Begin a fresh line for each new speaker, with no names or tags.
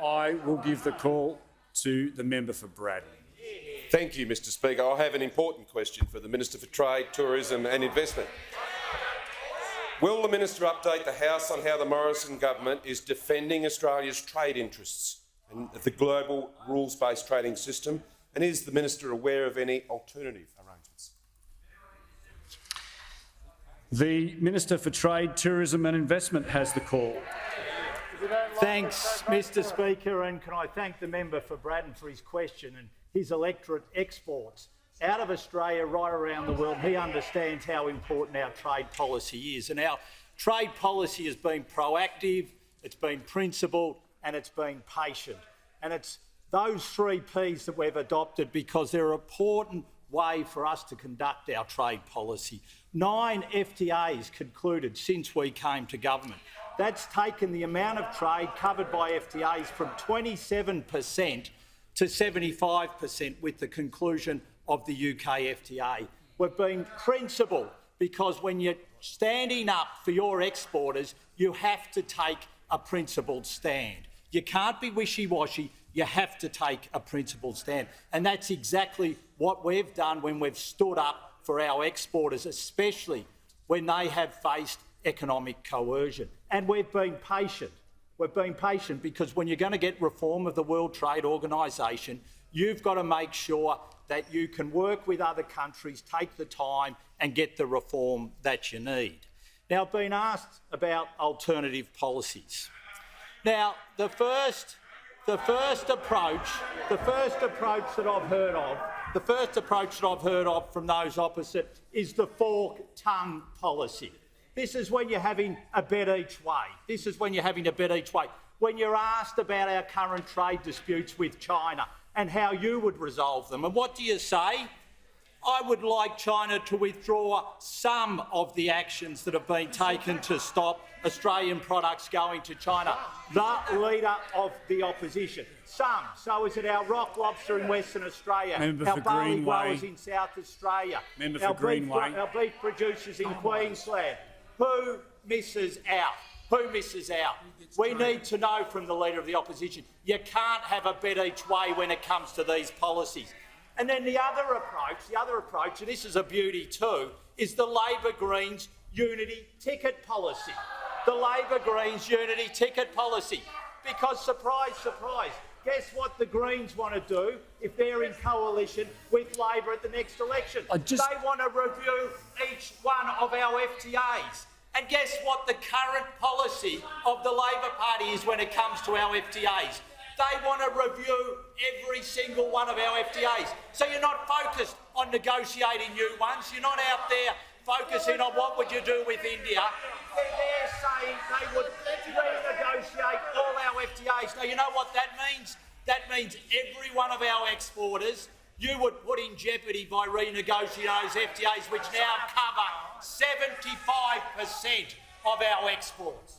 I will give the call to the member for Braddon.
Thank you, Mr Speaker. I have an important question for the Minister for Trade, Tourism and Investment. Will the Minister update the House on how the Morrison government is defending Australia's trade interests and the global rules-based trading system, and is the Minister aware of any alternative arrangements?
The Minister for Trade, Tourism and Investment has the call.
Thanks, Mr Speaker, and can I thank the member for Braddon for his question and his electorate exports out of Australia right around the world. He understands how important our trade policy is, and our trade policy has been proactive, it's been principled and it's been patient. And it's those 3 Ps that we've adopted because they're an important way for us to conduct our trade policy. 9 FTAs concluded since we came to government. That's taken the amount of trade covered by FTAs from 27% to 75% with the conclusion of the UK FTA. We've been principled because when you're standing up for your exporters, you have to take a principled stand. You can't be wishy-washy, you have to take a principled stand. And that's exactly what we've done when we've stood up for our exporters, especially when they have faced economic coercion. And we've been patient. We've been patient because when you're going to get reform of the World Trade Organisation, you've got to make sure that you can work with other countries, take the time and get the reform that you need. Now, I've been asked about alternative policies. Now, the first approach that I've heard of from those opposite is the fork-tongue policy. This is when you're having a bet each way. When you're asked about our current trade disputes with China and how you would resolve them. And what do you say? I would like China to withdraw some of the actions that have been taken to stop Australian products going to China. The Leader of the Opposition. Some. So is it our rock lobster in Western Australia, our barley growers in South Australia, our beef producers in Queensland. Who misses out? Who misses out? We need to know from the Leader of the Opposition. You can't have a bet each way when it comes to these policies. And then the other approach, and this is a beauty too, is the Labor Greens unity ticket policy. The Labor Greens unity ticket policy. Because, surprise, surprise, guess what the Greens want to do if they're in coalition with Labor at the next election? They want to review each one of our FTAs. And guess what the current policy of the Labor Party is when it comes to our FTAs? They want to review every single one of our FTAs. So you're not focused on negotiating new ones. You're not out there focusing on what would you do with India. They're saying they would renegotiate all our FTAs. Now, you know what that means? That means every one of our exporters you would put in jeopardy by renegotiating those FTAs, which now cover 75% of our exports.